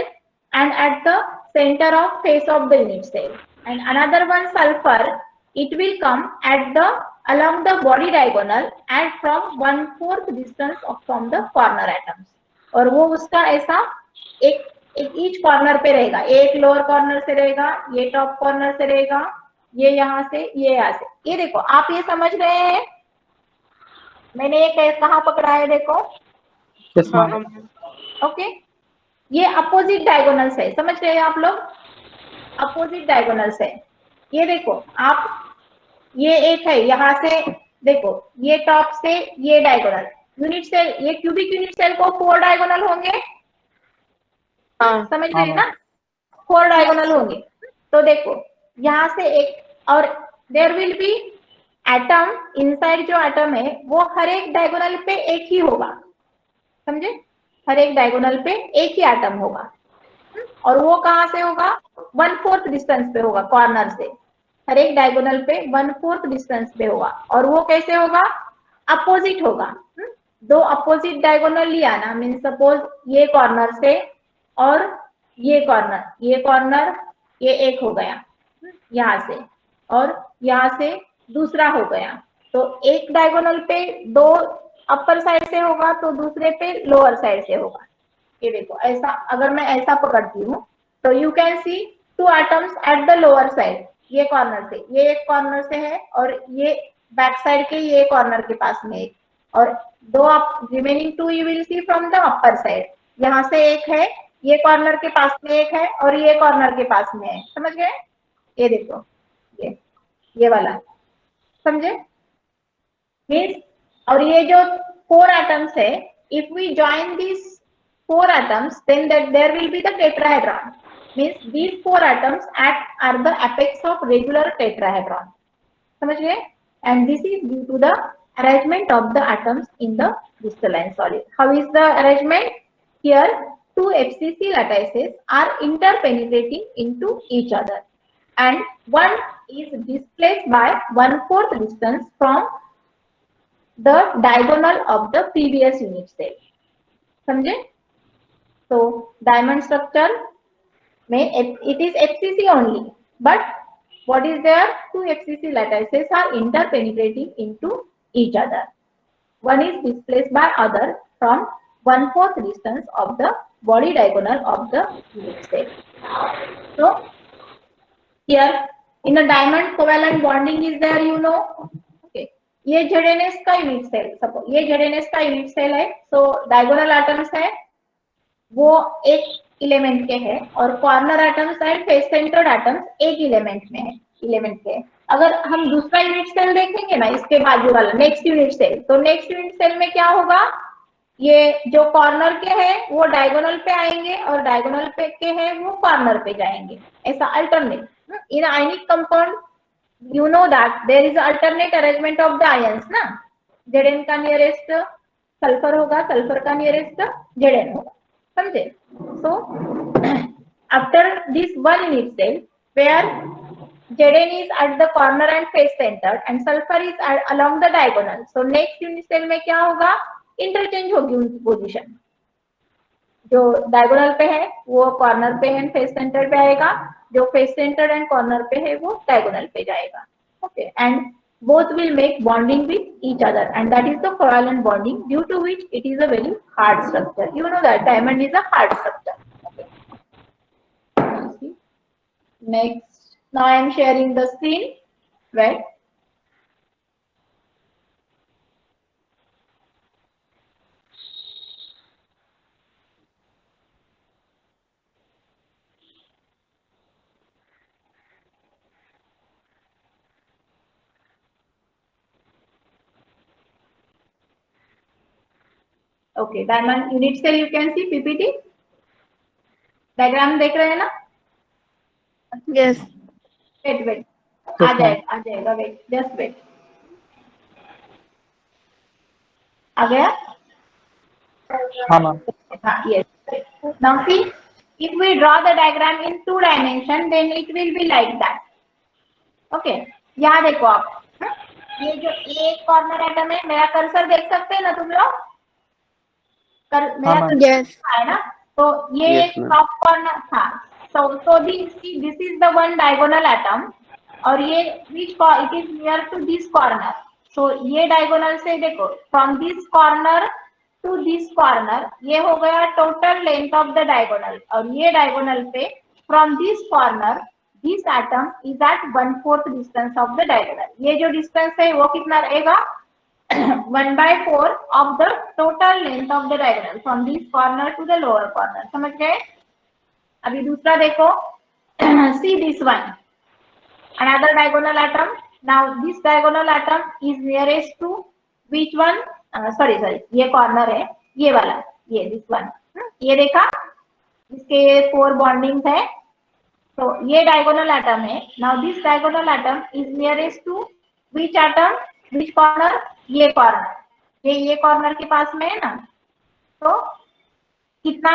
and at the centre of face of the unit cell, and another one sulphur, it will come at the along the body diagonal and from 1/4 distance from the corner atoms, और वो उसका ऐसा एक each corner पे रहेगा, एक lower corner से रहेगा, ये टॉप कॉर्नर से रहेगा, ये यहाँ से, ये यहाँ से। ये देखो, आप ये समझ रहे हैं मैंने ये कहाँ पकड़ा है? देखो, ओके, ये अपोजिट डायगोनल्स है, समझ रहे हैं आप लोग? अपोजिट डायगोनल्स है। ये देखो आप, ये एक है, यहाँ से देखो, ये टॉप से ये डायगोनल यूनिट सेल, ये क्यूबिक यूनिट सेल को 4 डायगोनल होंगे, समझ रहे हैं ना? 4 डायगोनल होंगे। तो देखो यहाँ से एक, और there will be atom inside, जो एटम है वो हर एक डायगोनल पे एक ही होगा, समझे? हर एक डायगोनल पे एक ही एटम होगा, और वो कहाँ से होगा? 1/4 डिस्टेंस पे होगा कॉर्नर से, हर एक डायगोनल पे 1/4 डिस्टेंस पे होगा। और वो कैसे होगा? अपोजिट होगा। दो अपोजिट डायगोनल लिया ना, मीन सपोज ये कॉर्नर से और ये कॉर्नर, ये एक हो गया यहाँ से, और यहाँ से दूसरा हो गया। तो एक डायगोनल पे 2 अपर साइड से होगा, तो दूसरे पे लोअर साइड से होगा। ये देखो, ऐसा अगर मैं ऐसा पकड़ती हूँ, तो you can see 2 atoms at the lower side, ये कॉर्नर से, ये एक कॉर्नर से है, और ये बैक साइड के ये कॉर्नर के पास में एक, और 2 remaining 2 you will see from the upper side. यहाँ से एक है, ये कॉर्नर के पास में एक है, और ये कॉर्नर के पास में है, समझ गए? ये देखो, ये वाला, समझे? मीन्स, और ये जो 4 एटम्स है, if we join this 4 atoms, then that there will be the tetrahedron. Means these 4 atoms are the apex of regular tetrahedron. समझ गए? And this is due to the arrangement of the atoms in the crystalline solid. How is the arrangement? Here, 2 FCC lattices are interpenetrating into each other, and one is displaced by 1/4 distance from the diagonal of the previous unit cell. समझे? So diamond structure may it is FCC only, but what is there? 2 FCC lattices are interpenetrating into each other. One is displaced by other from 1/4 distance of the body diagonal of the unit cell. So here in a diamond covalent bonding is there, you know. Okay, ये ZNS का unit cell, suppose ये ZNS का unit cell है, so diagonal atoms है, वो एक element के हैं, और corner atoms and face centred atoms एक एलिमेंट में है, एलिमेंट के। अगर हम दूसरा यूनिट सेल देखेंगे ना, इसके बाजू वाला नेक्स्ट यूनिट सेल, तो नेक्स्ट यूनिट सेल में क्या होगा? ये जो कॉर्नर के हैं वो डायगोनल पे आएंगे, और डायगोनल पे के हैं वो कॉर्नर पे जाएंगे, ऐसा alternate. In ionic compound you know that there is alternate arrangement of the ions ना, Zn का नियरेस्ट सल्फर होगा, सल्फर का नियरेस्ट Zn होगा, समझे? So after this one unit cell where Zn is at the corner and face centered and sulfur is along the diagonal. So next unit cell में क्या होगा, interchange होगी उनकी position. जो डायगोनल पे है वो कॉर्नर पे एंड फेस सेंटर पे आएगा, जो फेस सेंटर एंड कॉर्नर पे है वो डायगोनल पे जाएगा. Okay, and both will make bonding with each other, and that is the covalent bonding, due to which it is a very hard structure. You know that diamond is a hard structure. Okay. Next, now I am sharing the screen. Right. Okay, diamond unit cell you can see PPT. Diagram देख रहे हैं ना? Yes. Wait आ जाएगा wait, just wait. आ गया? हाँ ma'am. Yes. Now see, if we draw the diagram in 2 dimension, then it will be like that. Okay. यहाँ देखो आप, ये जो एक कॉर्नर एटम है, मेरा कर्सर देख सकते हैं ना तुम लोग? मेरा कर्सर Yes. है ना? तो ये Yes, ma'am. टॉप कॉर्नर था. So this is the one diagonal atom, और ये which it is near to this corner. So ये diagonal से देखो, from this corner to this corner, ये हो गया total length of the diagonal, और ये diagonal पे from this corner this atom is at 1/4 distance of the diagonal. ये जो distance है वो कितना रहेगा? 1/4 of the total length of the diagonal from this corner to the lower corner. समझ गए? अभी दूसरा देखो. See this one, another diagonal atom. Now this diagonal atom is nearest to which one? Sorry, ये corner है, ये वाला, ये this one. ये देखा, इसके 4 bondings है. तो ये diagonal atom है. Now this diagonal atom is nearest to which atom? Which corner? ये corner. ये corner के पास में है ना. तो कितना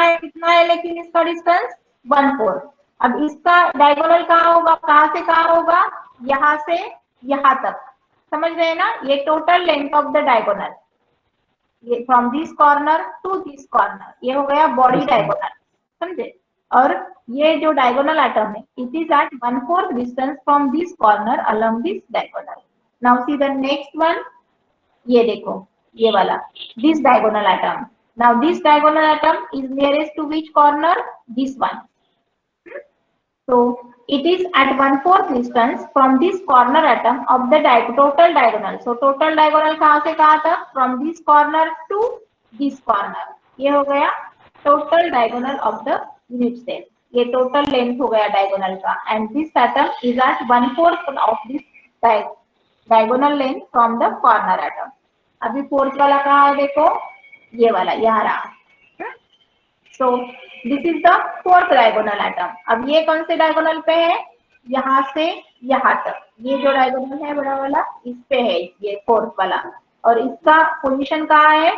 है लेकिन इसका डिस्टेंस 1/4. अब इसका डायगोनल कहाँ होगा, कहाँ से कहाँ होगा? यहाँ से यहाँ तक. समझ रहे हैं ना? ये total length of the diagonal, ये from this corner to this corner, ये हो गया बॉडी डायगोनल. समझे? और ये जो डायगोनल एटम है, it is at 1/4 distance from this corner along this diagonal. Now see the next one. ये देखो, ये वाला, this diagonal atom. Now this diagonal atom is nearest to which corner? This one. So it is at 1/4 distance from this corner atom of the total diagonal. So total diagonal कहाँ से कहाँ तक? From this corner to this corner. ये हो गया total diagonal of the unit cell. ये total length हो गया diagonal का. And this atom is at 1/4 of this diagonal length from the corner atom. अभी fourth वाला कहाँ है देखो? ये वाला यहाँ रहा. So this is the 4th diagonal atom. अब ये कौन से diagonal पे है? यहाँ से यहाँ तक. ये जो diagonal है बड़ा वाला, इस पे है ये 4th वाला, और इसका पोजीशन कहाँ है?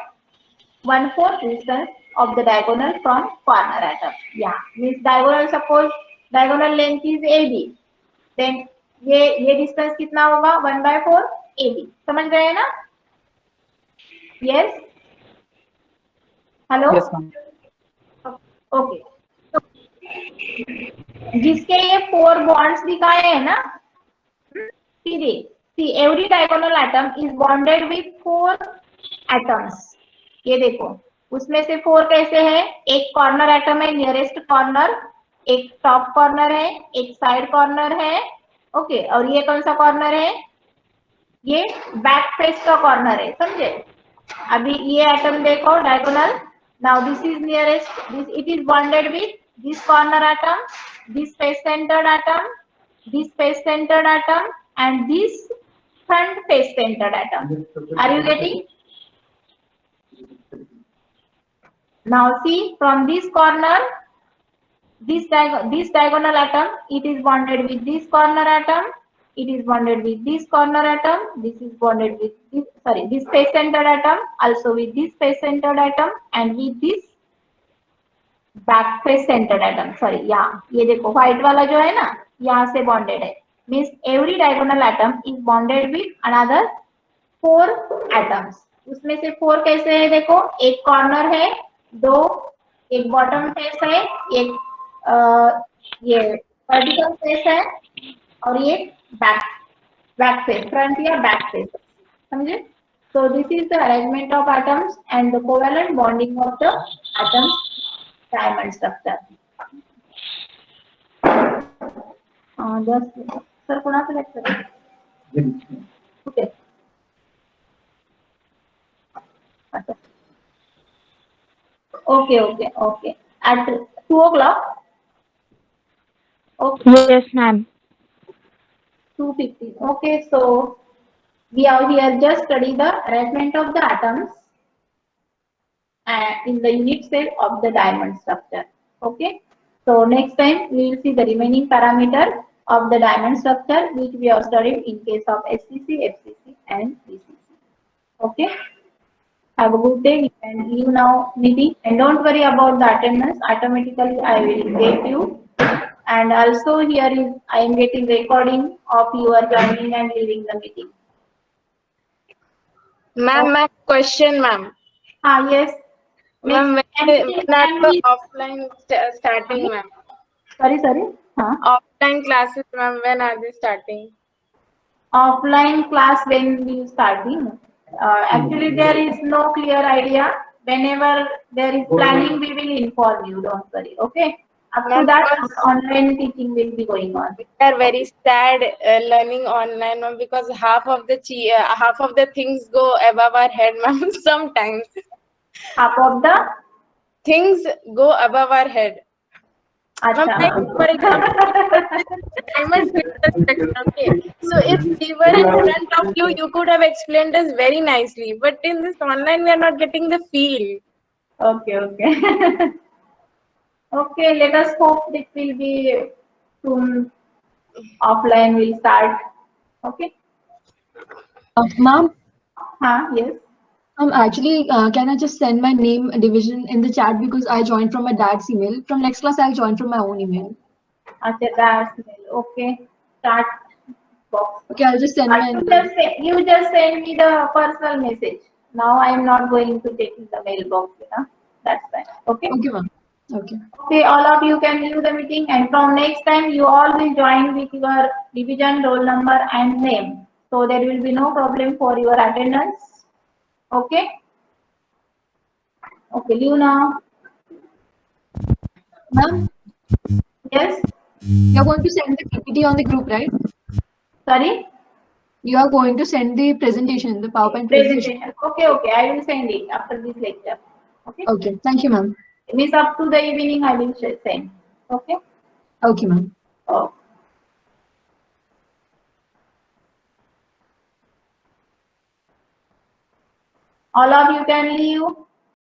1/4 distance of the diagonal from corner atom. यहाँ means diagonal, suppose diagonal length is AB, then ये distance कितना होगा? 1/4 AB. समझ गए हैं ना? Yes. हेलो. ओके. जिसके ये 4 बॉन्ड्स दिखाए हैं ना, see every diagonal atom is bonded with 4 atoms. ये देखो, उसमें से 4 कैसे है? एक कॉर्नर एटम है, नियरेस्ट कॉर्नर, एक टॉप कॉर्नर है, एक साइड कॉर्नर है. ओके, और ये कौन सा कॉर्नर है? ये बैक फेस का कॉर्नर है. समझे? अभी ये एटम देखो diagonal. Now this is nearest, it is bonded with this corner atom, this face centered atom, this face centered atom, and this front face centered atom. Are you getting? Now see, from this corner, this diagonal atom, it is bonded with this corner atom, it is bonded with this corner atom, this is bonded with this, this face centered atom, also with this face centered atom, and with this back face centered atom. यहाँ ये देखो white वाला जो है ना, यहाँ से bonded है. means every diagonal atom is bonded with another 4 atoms. उसमें से 4 कैसे है देखो, एक कॉर्नर है, 2 एक बॉटम फेस है, एक ये वर्टिकल फेस है और ये बैक फेस, फ्रंट या बैक फेस, समझे? So this is the arrangement of atoms and the covalent bonding of the atoms diamond structure. Just sir कोणाचं लेक्चर आहे? कुठे? अच्छा. Okay. At 2 o'clock. Okay. Yes, ma'am. 2:15. Okay, so we are here just study the arrangement of the atoms in the unit cell of the diamond structure. Okay. So next time we will see the remaining parameter of the diamond structure which we have studied in case of SCC, FCC and BCC. Okay. Have a good day. You can leave now meeting and don't worry about the attendance. Automatically I will get you. And also here is I am getting recording of your joining and leaving the meeting. Ma'am, question, ma'am. Yes. Ma'am, when are the offline starting, ma'am? Sorry. Offline classes, ma'am, when are they starting? Offline class when we starting? Actually, there is no clear idea. Whenever there is planning, we will inform you. Don't worry. Okay. Up to that, online teaching will be going on. We are very sad learning online, ma'am, because half of the things go above our head, ma'am. Sometimes Half of the things go above our head. Ma'am, like, for example, diamond structure, okay. So if we were in front of you, you could have explained us very nicely. But in this online, we are not getting the feel. Okay. Okay, let us hope it will be soon. Offline will start. Okay. Ma'am, Yes. actually, can I just send my name division in the chat because I joined from my dad's email. From next class, I'll join from my own email. That's okay. Start box. Okay, I'll just send my. You just send me the personal message. Now I am not going to take the mailbox. That's fine. Okay. Okay, ma'am. Okay. Okay, all of you can leave the meeting, and from next time you all will join with your division, roll number, and name. So there will be no problem for your attendance. Okay. Okay, leave now. Ma'am, Yes. you're going to send the PPT on the group, right? Sorry. You are going to send the presentation, the PowerPoint presentation. Okay. I will send it after this lecture. Okay. Okay. Thank you, ma'am. Means up to the evening I will send. Okay. Okay, ma'am. Oh. All of you can leave.